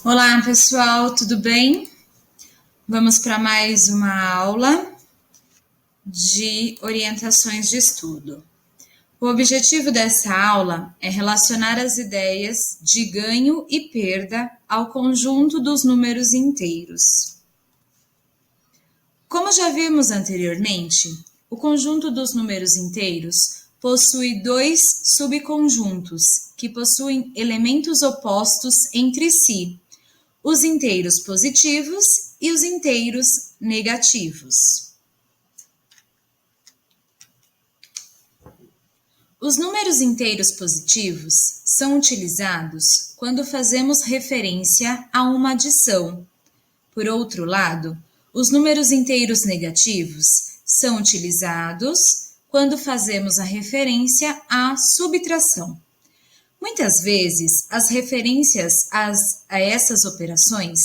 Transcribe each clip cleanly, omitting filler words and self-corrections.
Olá, pessoal, tudo bem? Vamos para mais uma aula de orientações de estudo. O objetivo dessa aula é relacionar as ideias de ganho e perda ao conjunto dos números inteiros. Como já vimos anteriormente, o conjunto dos números inteiros possui dois subconjuntos que possuem elementos opostos entre si: os inteiros positivos e os inteiros negativos. Os números inteiros positivos são utilizados quando fazemos referência a uma adição. Por outro lado, os números inteiros negativos são utilizados quando fazemos a referência à subtração. Muitas vezes, as referências a essas operações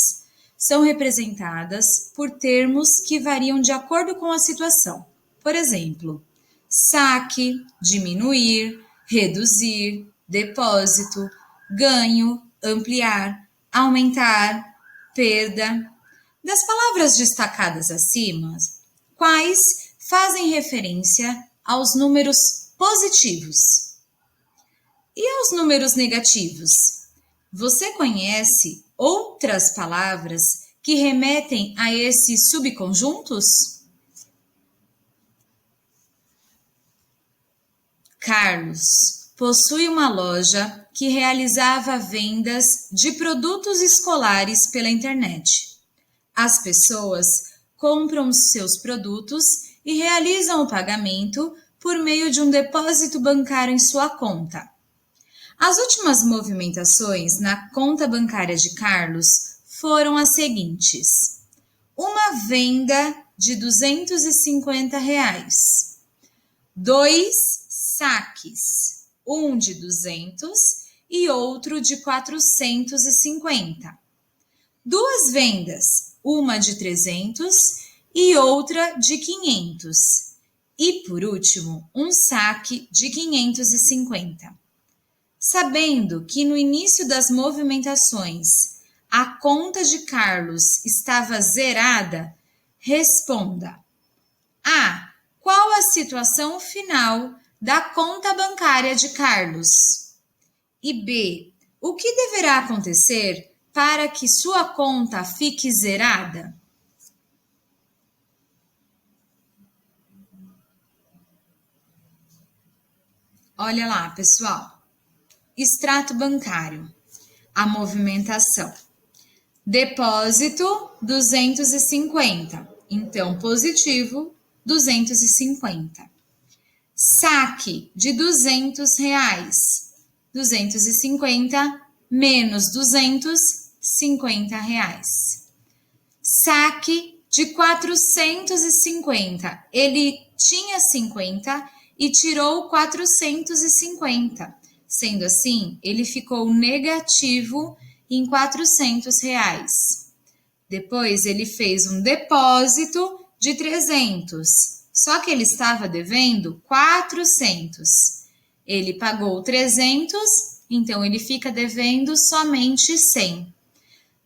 são representadas por termos que variam de acordo com a situação. Por exemplo, saque, diminuir, reduzir, depósito, ganho, ampliar, aumentar, perda. Das palavras destacadas acima, quais fazem referência aos números positivos? E aos números negativos? Você conhece outras palavras que remetem a esses subconjuntos? Carlos possui uma loja que realizava vendas de produtos escolares pela internet. As pessoas compram seus produtos e realizam o pagamento por meio de um depósito bancário em sua conta. As últimas movimentações na conta bancária de Carlos foram as seguintes: uma venda de R$250, 2 saques, um de 200 e outro de 450. Duas vendas, uma de 300 e outra de 500. E, por último, um saque de 550. Sabendo que no início das movimentações a conta de Carlos estava zerada, responda: A. Qual a situação final da conta bancária de Carlos? E B. O que deverá acontecer para que sua conta fique zerada? Olha lá, pessoal. Extrato bancário, a movimentação. Depósito, 250. Então, positivo, 250. Saque de R$200. 250 menos 200, R$50. Saque de 450. Ele tinha 50 e tirou 450. Sendo assim, ele ficou negativo em R$400. Depois, ele fez um depósito de 300, só que ele estava devendo 400. Ele pagou 300, então ele fica devendo somente 100.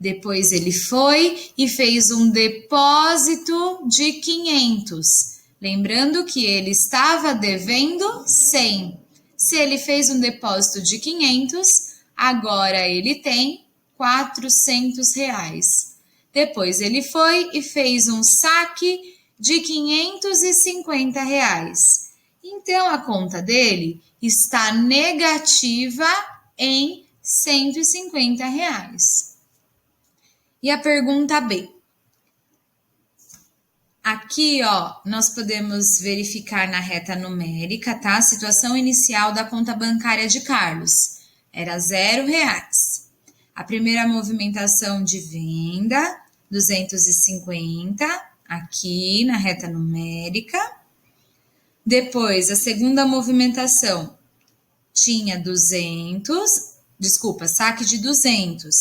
Depois, ele foi e fez um depósito de 500, lembrando que ele estava devendo 100. Se ele fez um depósito de 500, agora ele tem R$400. Depois ele foi e fez um saque de R$550. Então a conta dele está negativa em R$150. E a pergunta B. Aqui, ó, nós podemos verificar na reta numérica, tá? A situação inicial da conta bancária de Carlos era R$0. A primeira movimentação de venda, 250, aqui na reta numérica. Depois, a segunda movimentação tinha 200, saque de 200,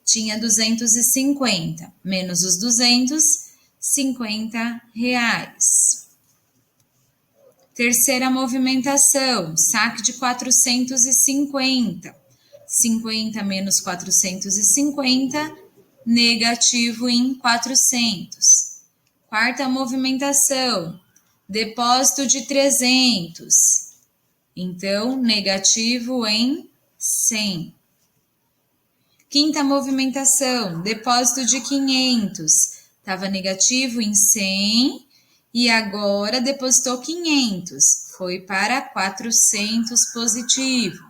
tinha 250, menos os 200, R$50. Terceira movimentação, saque de 450. 50 menos 450, negativo em 400. Quarta movimentação, depósito de 300. Então, negativo em 100. Quinta movimentação, depósito de 500. Estava negativo em 100 e agora depositou 500. Foi para 400 positivo.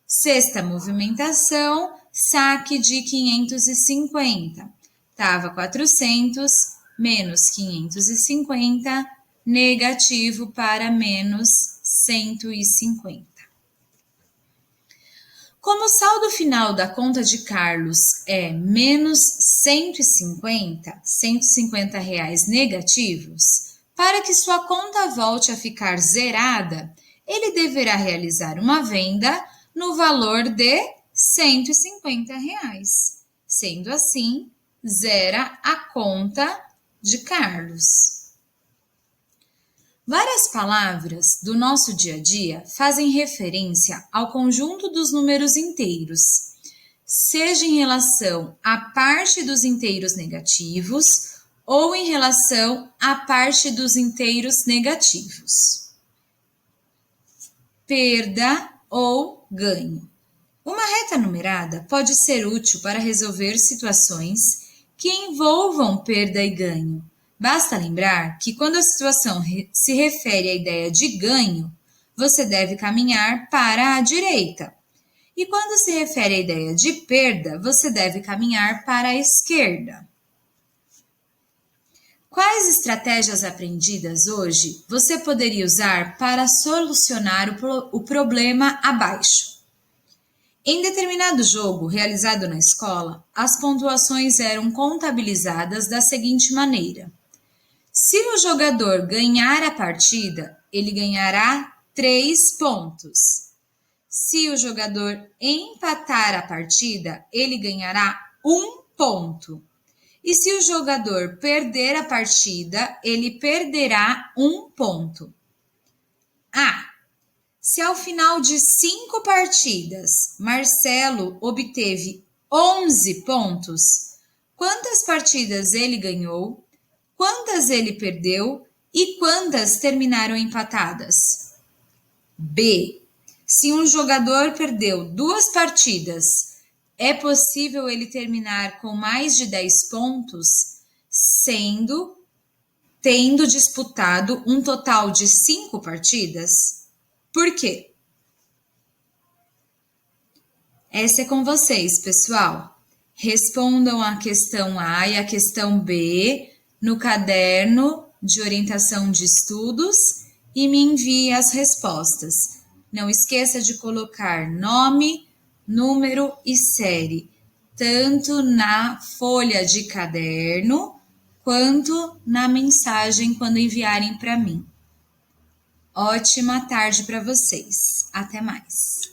Sexta movimentação, saque de 550. Estava 400 menos 550, negativo para menos 150. Como o saldo final da conta de Carlos é menos 150 reais negativos, para que sua conta volte a ficar zerada, ele deverá realizar uma venda no valor de 150 reais. Sendo assim, zera a conta de Carlos. Várias palavras do nosso dia a dia fazem referência ao conjunto dos números inteiros, seja em relação à parte dos inteiros negativos ou em relação à parte dos inteiros negativos. Perda ou ganho. Uma reta numerada pode ser útil para resolver situações que envolvam perda e ganho. Basta lembrar que quando a situação se refere à ideia de ganho, você deve caminhar para a direita. E quando se refere à ideia de perda, você deve caminhar para a esquerda. Quais estratégias aprendidas hoje você poderia usar para solucionar o problema abaixo? Em determinado jogo realizado na escola, as pontuações eram contabilizadas da seguinte maneira. Se o jogador ganhar a partida, ele ganhará 3 pontos. Se o jogador empatar a partida, ele ganhará 1 ponto. E se o jogador perder a partida, ele perderá 1 ponto. Se ao final de 5 partidas, Marcelo obteve 11 pontos, quantas partidas ele ganhou? Quantas ele perdeu e quantas terminaram empatadas? B. Se um jogador perdeu 2 partidas, é possível ele terminar com mais de 10 pontos, tendo disputado um total de 5 partidas? Por quê? Essa é com vocês, pessoal. Respondam a questão A e a questão B no caderno de orientação de estudos e me envie as respostas. Não esqueça de colocar nome, número e série, tanto na folha de caderno quanto na mensagem quando enviarem para mim. Ótima tarde para vocês. Até mais.